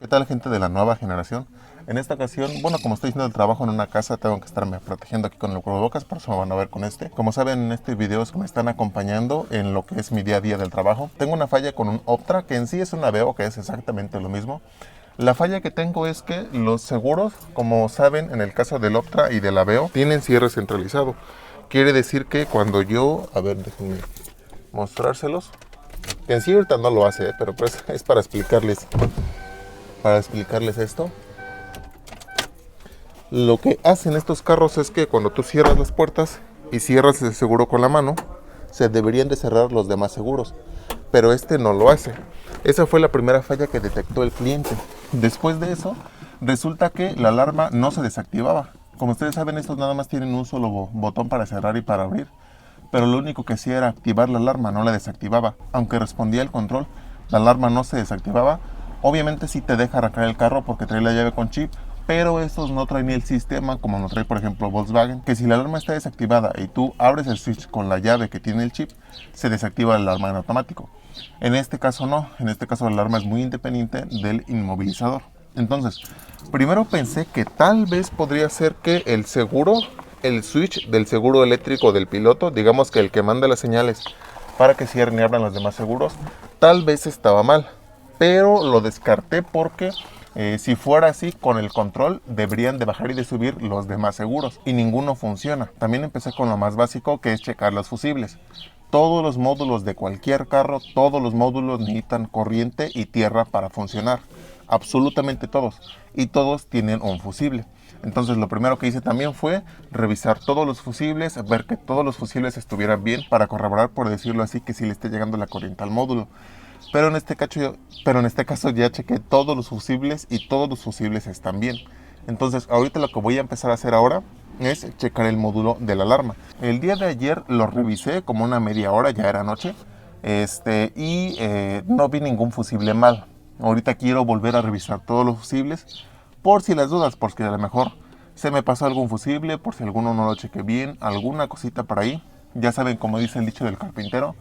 ¿Qué tal, gente de la nueva generación? En esta ocasión, bueno, como estoy haciendo el trabajo en una casa, tengo que estarme protegiendo aquí con el cubrebocas, por eso me van a ver con este. Como saben, en este video es que me están acompañando en lo que es mi día a día del trabajo. Tengo una falla con un Optra, que en sí es una Veo, que es exactamente lo mismo. La falla que tengo es que los seguros, como saben, en el caso del Optra y de la Veo, tienen cierre centralizado. Quiere decir que cuando yo, a ver, déjenme mostrárselos. Que en sí ahorita no lo hace, pero pues es para explicarles esto. Lo que hacen estos carros es que cuando tú cierras las puertas y cierras el seguro con la mano, se deberían de cerrar los demás seguros, pero este no lo hace. Esa fue la primera falla que detectó el cliente. Después de eso, resulta que la alarma no se desactivaba. Como ustedes saben, estos nada más tienen un solo botón para cerrar y para abrir, pero lo único que hacía era activar la alarma, no la desactivaba. Aunque respondía el control, la alarma no se desactivaba. Obviamente sí te deja arrancar el carro porque trae la llave con chip, pero estos no traen el sistema como lo trae, por ejemplo, Volkswagen, que si la alarma está desactivada y tú abres el switch con la llave que tiene el chip, se desactiva la alarma en automático. En este caso no, en este caso la alarma es muy independiente del inmovilizador. Entonces, primero pensé que tal vez podría ser que el seguro, el switch del seguro eléctrico del piloto, digamos que el que manda las señales para que cierren y abran los demás seguros, tal vez estaba mal, pero lo descarté porque si fuera así, con el control deberían de bajar y de subir los demás seguros y ninguno funciona. También empecé con lo más básico, que es checar los fusibles. Todos los módulos de cualquier carro, todos los módulos necesitan corriente y tierra para funcionar. Absolutamente todos. Y todos tienen un fusible. Entonces lo primero que hice también fue revisar todos los fusibles, ver que todos los fusibles estuvieran bien para corroborar, por decirlo así, que sí le esté llegando la corriente al módulo. Pero en este caso ya chequé todos los fusibles y todos los fusibles están bien. Entonces ahorita lo que voy a empezar a hacer ahora es checar el módulo de la alarma. El día de ayer lo revisé como una media hora, ya era noche, no vi ningún fusible mal. Ahorita quiero volver a revisar todos los fusibles por si las dudas, porque a lo mejor se me pasó algún fusible, por si alguno no lo chequé bien, alguna cosita por ahí. Ya saben, como dice el dicho del carpintero,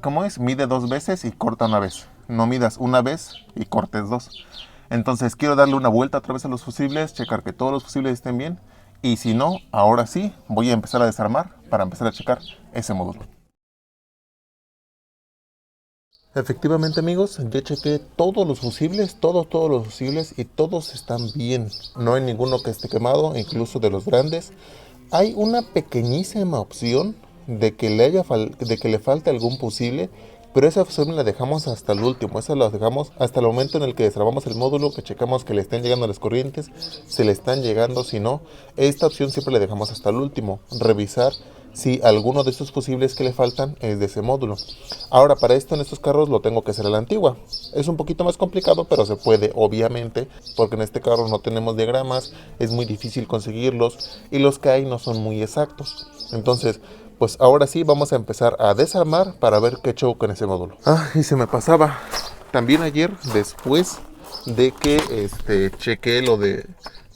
¿cómo es? Mide 2 veces y corta una vez. No midas una vez y cortes dos. Entonces quiero darle una vuelta otra vez a los fusibles, checar que todos los fusibles estén bien. Y si no, ahora sí, voy a empezar a desarmar para empezar a checar ese módulo. Efectivamente, amigos, ya chequé todos los fusibles, todos los fusibles, y todos están bien. No hay ninguno que esté quemado, incluso de los grandes. Hay una pequeñísima opción de que le falte algún fusible, pero esa opción la dejamos hasta el último. Esa la dejamos hasta el momento en el que desarmamos el módulo, que checamos que le estén llegando las corrientes, se le están llegando. Si no, esta opción siempre la dejamos hasta el último, revisar si alguno de estos fusibles que le faltan es de ese módulo. Ahora, para esto en estos carros lo tengo que hacer a la antigua. Es un poquito más complicado, pero se puede, obviamente, porque en este carro no tenemos diagramas, es muy difícil conseguirlos y los que hay no son muy exactos. Entonces, pues ahora sí vamos a empezar a desarmar para ver qué show con ese módulo. Y se me pasaba. También ayer, después de que chequé lo de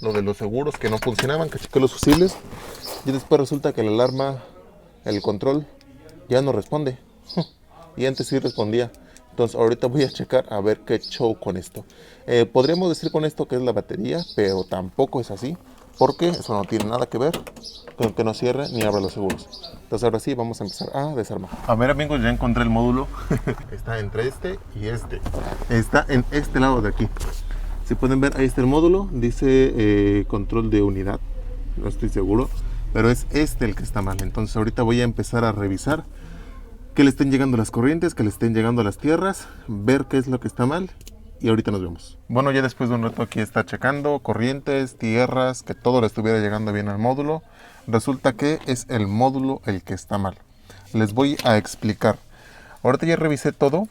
los seguros que no funcionaban, que chequé los fusibles, y después resulta que la alarma, el control, ya no responde. Y antes sí respondía. Entonces ahorita voy a checar a ver qué show con esto. Podríamos decir con esto que es la batería, pero tampoco es así, porque eso no tiene nada que ver con que no cierre ni abra los seguros. Entonces ahora sí vamos a empezar a desarmar. A ver, amigos, ya encontré el módulo. Está entre este y este. Está en este lado de aquí. Si pueden ver, ahí está el módulo. Dice control de unidad. No estoy seguro, pero es este el que está mal. Entonces ahorita voy a empezar a revisar que le estén llegando las corrientes, que le estén llegando las tierras, ver qué es lo que está mal, y ahorita nos vemos. Bueno, ya después de un rato aquí está checando corrientes, tierras, que todo le estuviera llegando bien al módulo. Resulta que es el módulo el que está mal. Les voy a explicar. Ahorita ya revisé todo.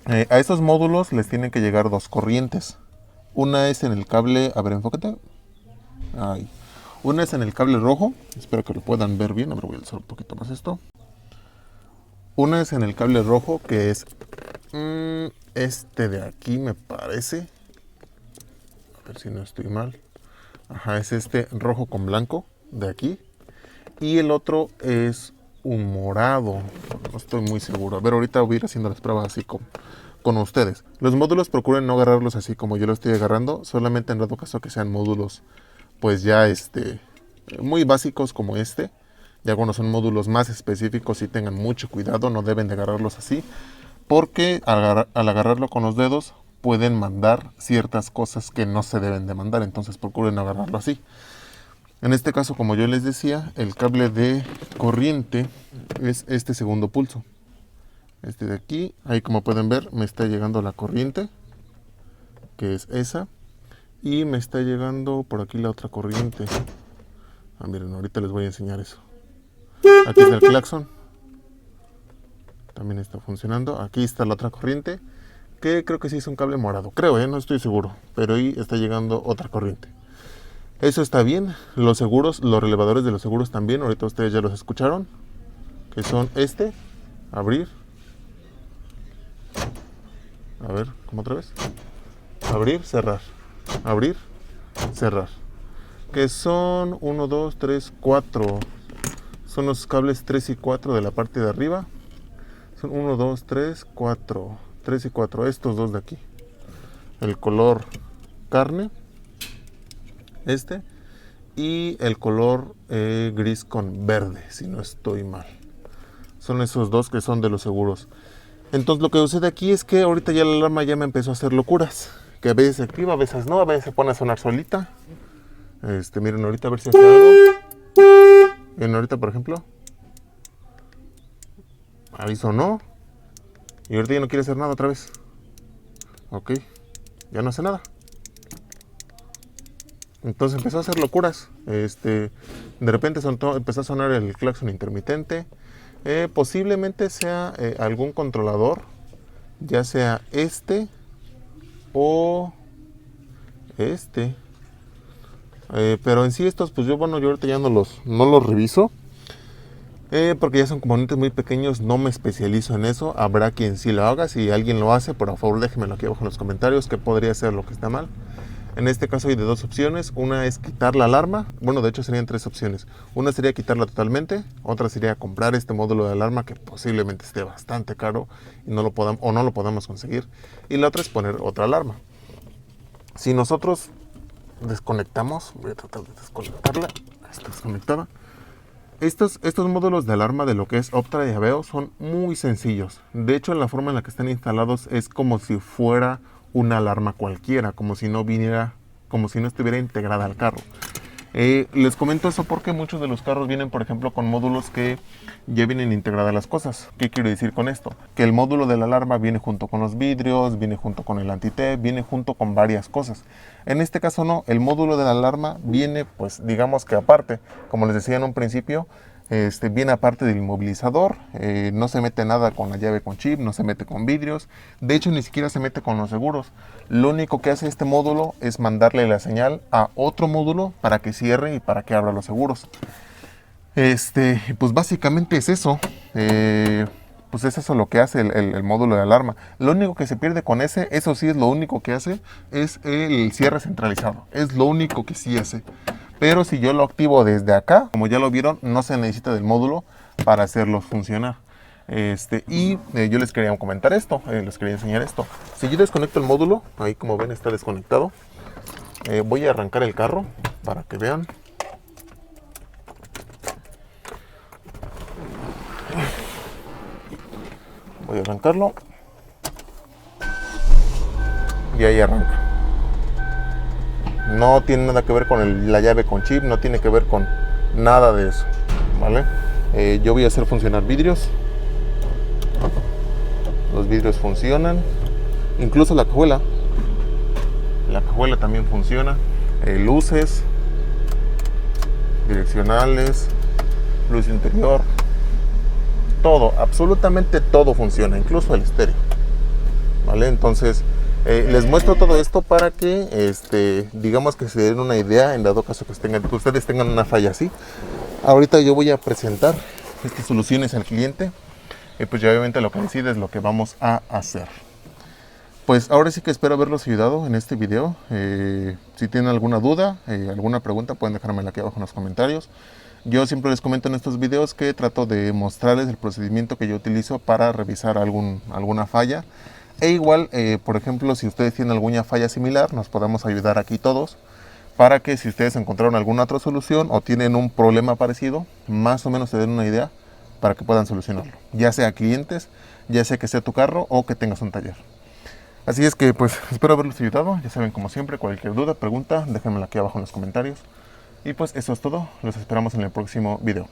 A estos módulos les tienen que llegar dos corrientes. Una es en el cable, a ver, enfócate. Ahí. Una es en el cable rojo, espero que lo puedan ver bien. A ver, voy a alzar un poquito más esto. Una es en el cable rojo, que es este de aquí, me parece. A ver si no estoy mal. Ajá, es este rojo con blanco de aquí. Y el otro es un morado. No estoy muy seguro. A ver, ahorita voy a ir haciendo las pruebas así con con ustedes. Los módulos procuren no agarrarlos así como yo lo estoy agarrando, solamente en dado caso que sean módulos pues ya muy básicos como este. Ya cuando son módulos más específicos y tengan mucho cuidado, no deben de agarrarlos así, porque al agarrarlo con los dedos pueden mandar ciertas cosas que no se deben de mandar, entonces procuren no agarrarlo así. En este caso, como yo les decía, el cable de corriente es este segundo pulso. Este de aquí, ahí como pueden ver, me está llegando la corriente, que es esa, y me está llegando por aquí la otra corriente. Miren, ahorita les voy a enseñar eso. Aquí está el claxon, también está funcionando. Aquí está la otra corriente, que creo que sí es un cable morado, creo, no estoy seguro, pero ahí está llegando otra corriente. Eso está bien. Los seguros, los relevadores de los seguros también, ahorita ustedes ya los escucharon, que son abrir, a ver, ¿cómo otra vez? Abrir, cerrar, que son 1, 2, 3, 4, son los cables 3 y 4 de la parte de arriba, son 1, 2, 3, 4, 3 y 4, estos dos de aquí, el color carne, y el color gris con verde, si no estoy mal. Son esos dos que son de los seguros. Entonces lo que sucede aquí es que ahorita ya la alarma ya me empezó a hacer locuras, que a veces se activa, a veces no, a veces se pone a sonar solita. Miren ahorita a ver si hace algo. Miren ahorita, por ejemplo, ahí sonó y ahorita ya no quiere hacer nada otra vez. Ok, ya no hace nada. Entonces empezó a hacer locuras. De repente empezó a sonar el claxon intermitente. Posiblemente sea algún controlador, ya sea o pero en sí estos, pues yo ahorita ya no los reviso. Porque ya son componentes muy pequeños, no me especializo en eso. Habrá quien sí lo haga. Si alguien lo hace, por favor déjenmelo aquí abajo en los comentarios, qué podría ser lo que está mal. En este caso hay de dos opciones. Una es quitar la alarma. Bueno, de hecho serían tres opciones. Una sería quitarla totalmente. Otra sería comprar este módulo de alarma, que posiblemente esté bastante caro y no lo podamos conseguir. Y la otra es poner otra alarma. Si nosotros desconectamos, voy a tratar de desconectarla. Está desconectada. Estos módulos de alarma de lo que es Optra y Aveo son muy sencillos. De hecho, la forma en la que están instalados es como si fuera una alarma cualquiera, como si no estuviera integrada al carro. Les comento eso porque muchos de los carros vienen, por ejemplo, con módulos que ya vienen integradas las cosas. ¿Qué quiero decir con esto? Que el módulo de la alarma viene junto con los vidrios, viene junto con el anti-theft, viene junto con varias cosas. En este caso no, el módulo de la alarma viene, pues digamos que aparte, como les decía en un principio, viene aparte del inmovilizador, no se mete nada con la llave con chip, no se mete con vidrios, de hecho ni siquiera se mete con los seguros. Lo único que hace este módulo es mandarle la señal a otro módulo para que cierre y para que abra los seguros. Pues básicamente es eso. Pues es eso lo que hace el módulo de alarma. Lo único que se pierde con eso sí es lo único que hace, es el cierre centralizado. Es lo único que sí hace. Pero si yo lo activo desde acá, como ya lo vieron, no se necesita del módulo para hacerlo funcionar. Yo les quería comentar esto, les quería enseñar esto. Si yo desconecto el módulo, ahí como ven está desconectado. Voy a arrancar el carro para que vean. Voy a arrancarlo. Y ahí arranca. No tiene nada que ver con la llave con chip, no tiene que ver con nada de eso, ¿vale? Yo voy a hacer funcionar vidrios. Los vidrios funcionan. Incluso la cajuela. La cajuela también funciona. Luces. Direccionales. Luz interior. Todo, absolutamente todo funciona, incluso el estéreo, ¿vale? Entonces les muestro todo esto para que digamos que se den una idea en dado caso que ustedes tengan una falla así. Ahorita yo voy a presentar estas soluciones al cliente y pues ya obviamente lo que decide es lo que vamos a hacer. Pues ahora sí que espero haberlos ayudado en este video. Si tienen alguna duda, alguna pregunta, pueden dejármela aquí abajo en los comentarios. Yo siempre les comento en estos videos que trato de mostrarles el procedimiento que yo utilizo para revisar alguna falla. E igual, por ejemplo, si ustedes tienen alguna falla similar, nos podemos ayudar aquí todos para que si ustedes encontraron alguna otra solución o tienen un problema parecido, más o menos se den una idea para que puedan solucionarlo. Ya sea clientes, ya sea que sea tu carro o que tengas un taller. Así es que pues espero haberlos ayudado. Ya saben, como siempre, cualquier duda, pregunta, déjenmela aquí abajo en los comentarios. Y pues eso es todo. Los esperamos en el próximo video.